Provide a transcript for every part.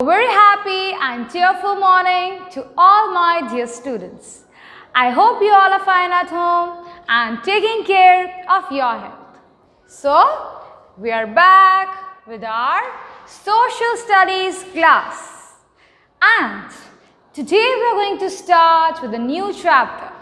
A very happy and cheerful morning to all my dear students. I hope you all are fine at home and taking care of your health. So, we are back with our social studies class. And today we are going to start with a new chapter.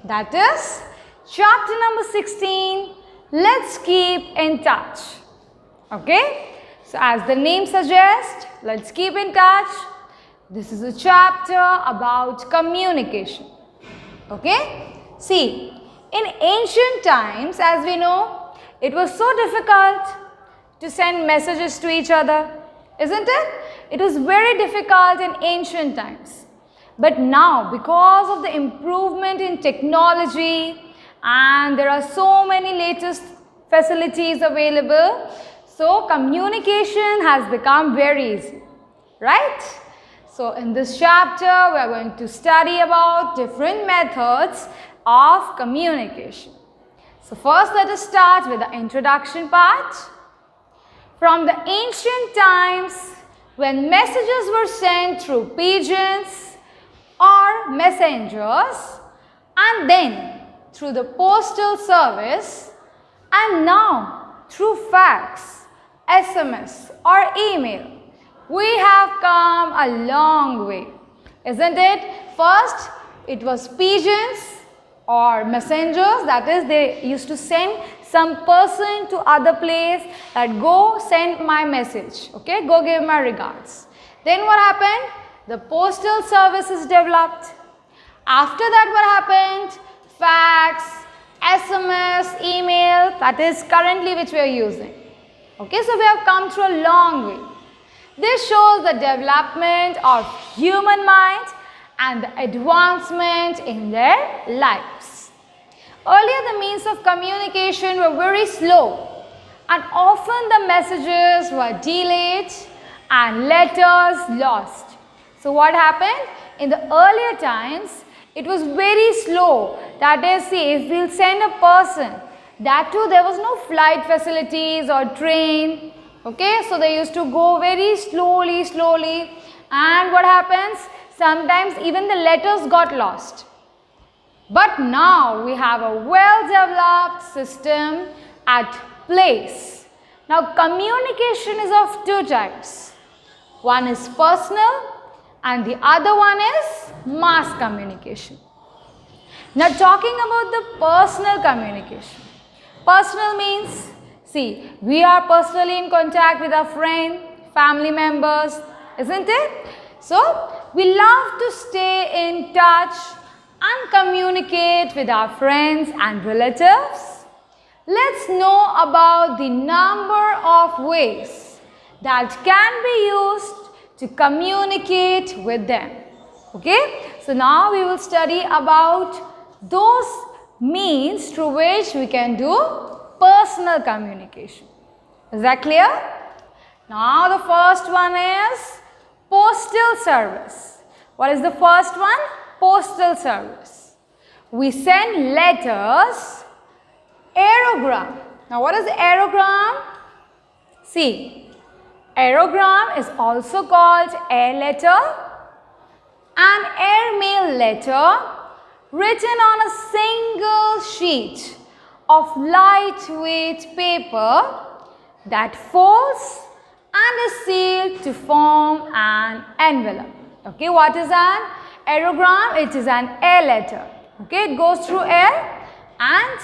That is chapter number 16, Let's Keep in Touch. Okay? So as the name suggests, let's keep in touch. This is a chapter about communication. Okay? See, in ancient times, as we know, it was so difficult to send messages to each other, isn't it? It was very difficult in ancient times. But now, because of the improvement in technology and there are so many latest facilities available, so communication has become very easy, right? So in this chapter, we are going to study about different methods of communication. So first let us start with the introduction part. From the ancient times, when messages were sent through pigeons or messengers, and then through the Postal Service, and now through fax, SMS or email, we have come a long way, isn't it? First, it was pigeons or messengers, that is, they used to send some person to other place that go send my message, okay, go give my regards. Then what happened? The Postal Service is developed. After that, what happened? Fax, SMS, email, that is currently which we are using. Okay, so we have come through a long way. This shows the development of human mind and the advancement in their lives. Earlier, the means of communication were very slow and often the messages were delayed and letters lost. So what happened? In the earlier times, it was very slow. That is, see, if we will send a person, that too there was no flight facilities or train, okay, so they used to go very slowly, and what happens? Sometimes even the letters got lost. But now we have a well-developed system at place. Now communication is of two types. One is personal and the other one is mass communication. Now talking about the personal communication. Personal means, see, we are personally in contact with our friend, family members, isn't it? So, we love to stay in touch and communicate with our friends and relatives. Let's know about the number of ways that can be used to communicate with them. Okay? So, now we will study about those means through which we can do personal communication. Is that clear? Now the first one is Postal Service. What is the first one? Postal Service. We send letters, aerogram. Now what is the aerogram? See, aerogram is also called air letter, an airmail letter written on a single sheet of lightweight paper that folds and is sealed to form an envelope. Okay, what is an aerogram? It is an air letter. Okay, it goes through air, and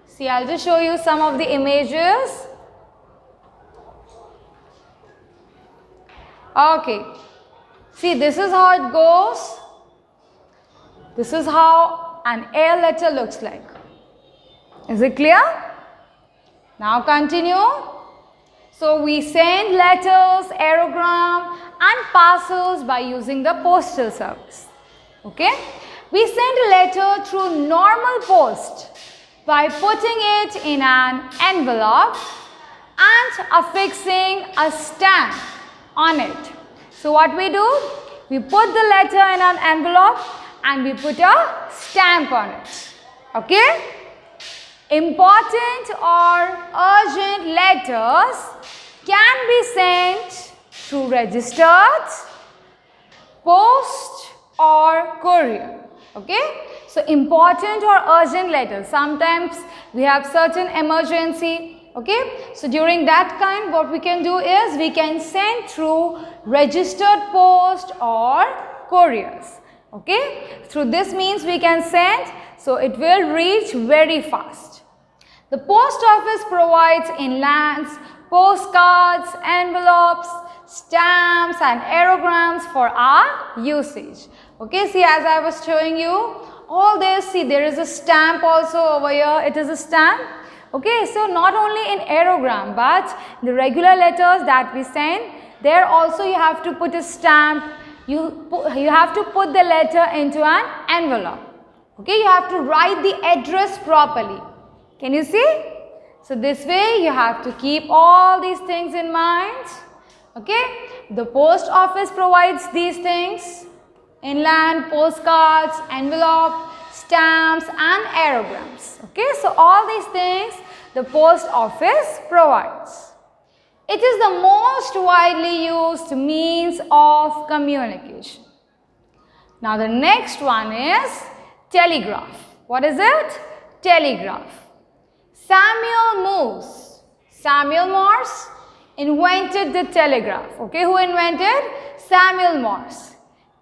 see, I'll just show you some of the images. Okay, see, this is how it goes. This is how an air letter looks like. Is it clear? Now continue. So we send letters, aerogram and parcels by using the Postal Service. Okay? We send a letter through normal post by putting it in an envelope and affixing a stamp on it. So what we do? We put the letter in an envelope and we put a stamp on it. Okay? Important or urgent letters can be sent through registered post or courier. Okay, so important or urgent letters. Sometimes we have certain emergency. Okay, so during that kind, what we can do is we can send through registered post or couriers. Okay, through this means we can send, so it will reach very fast. The post office provides inlands, postcards, envelopes, stamps and aerograms for our usage. Okay, see, as I was showing you, all this, see, there is a stamp also over here. It is a stamp. Okay, so not only in aerogram, but the regular letters that we send, there also you have to put a stamp. You have to put the letter into an envelope. Okay, you have to write the address properly. Can you see? So this way you have to keep all these things in mind. Okay, the post office provides these things: inland, postcards, envelope, stamps and aerograms. Okay, so all these things the post office provides. It is the most widely used means of communication. Now the next one is telegraph. What is it? Telegraph. Samuel Morse invented the telegraph. Okay, who invented? Samuel Morse.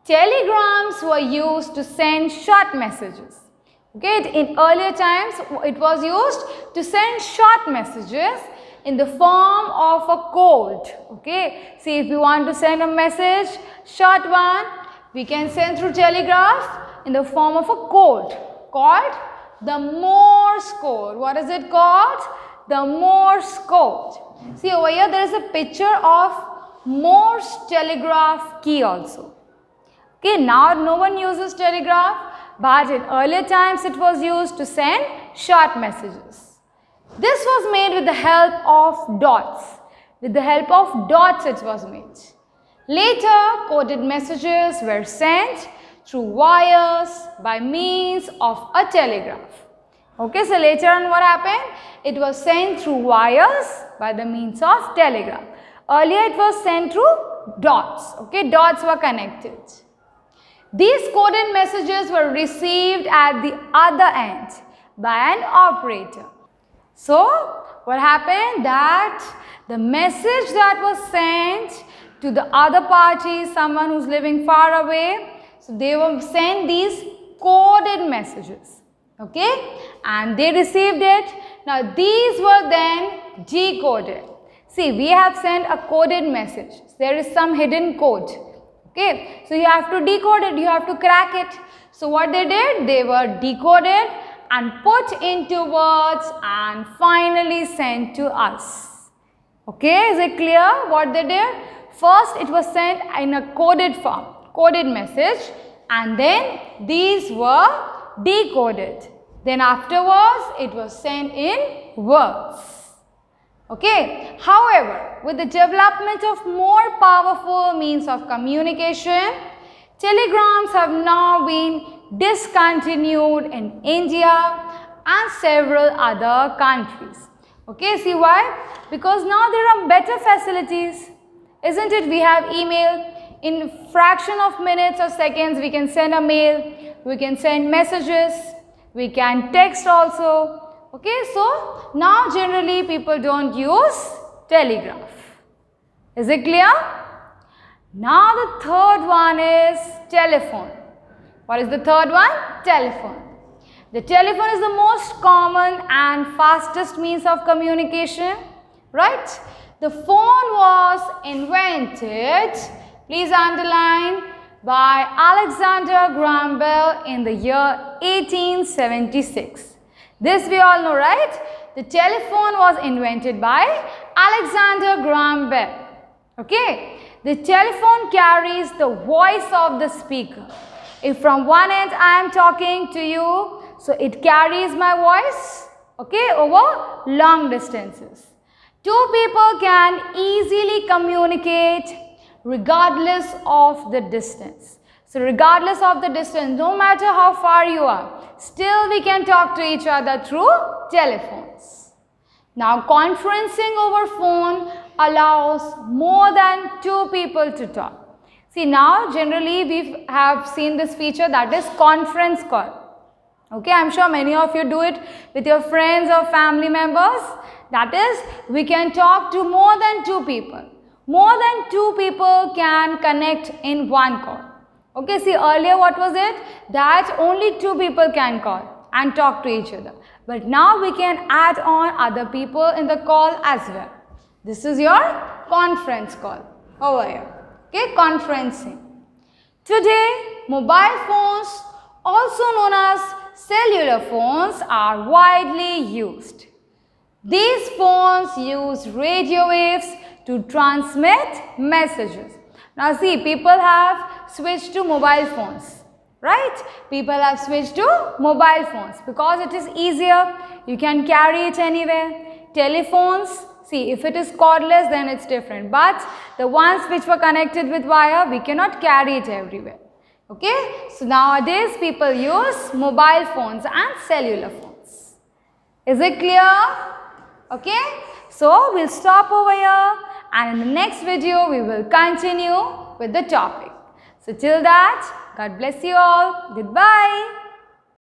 Telegrams were used to send short messages. Okay, in earlier times it was used to send short messages in the form of a code. Okay, see, if you want to send a message, short one, we can send through telegraph in the form of a code called the Morse code. What is it called? The Morse code. See, over here there is a picture of Morse telegraph key also. Okay, now no one uses telegraph, but in earlier times it was used to send short messages. This was made with the help of dots. With the help of dots it was made. Later, coded messages were sent through wires by means of a telegraph. Okay, so later on what happened? It was sent through wires by the means of telegraph. Earlier it was sent through dots. Okay, dots were connected. These coded messages were received at the other end by an operator. So, what happened? That the message that was sent to the other party, someone who's living far away, so they will send these coded messages. Okay, and they received it. Now, these were then decoded. See, we have sent a coded message. There is some hidden code. Okay, so you have to decode it, you have to crack it. So, what they did? They were decoded and put into words and finally sent to us. Okay, is it clear what they did? First, it was sent in a coded form, coded message, and then these were decoded. Then afterwards, it was sent in words. Okay, however, with the development of more powerful means of communication, telegrams have now been discontinued in India and several other countries. Okay, see why? Because now there are better facilities, isn't it? We have email. In fraction of minutes or seconds, we can send a mail, we can send messages, we can text also. Okay, so now generally people don't use telegraph. Is it clear? Now the third one is telephone. What is the third one? Telephone. The telephone is the most common and fastest means of communication, right? The phone was invented, please underline, by Alexander Graham Bell in the year 1876. This we all know, right? The telephone was invented by Alexander Graham Bell. Okay? The telephone carries the voice of the speaker. If from one end I am talking to you, so it carries my voice, okay, over long distances. Two people can easily communicate regardless of the distance. So regardless of the distance, no matter how far you are, still we can talk to each other through telephones. Now, conferencing over phone allows more than 2 people to talk. See, now generally we have seen this feature, that is conference call. Okay, I am sure many of you do it with your friends or family members. That is, we can talk to more than 2 people. More than 2 people can connect in one call. Okay, see, earlier what was it? That only 2 people can call and talk to each other. But now we can add on other people in the call as well. This is your conference call over here. Okay, conferencing. Today, mobile phones, also known as cellular phones, are widely used. These phones use radio waves to transmit messages. Now see, people have switched to mobile phones, right? People have switched to mobile phones because it is easier. You can carry it anywhere. Telephones, see, if it is cordless, then it's different. But the ones which were connected with wire, we cannot carry it everywhere. Okay? So nowadays, people use mobile phones and cellular phones. Is it clear? Okay? So we'll stop over here, and in the next video, we will continue with the topic. So till that, God bless you all. Goodbye.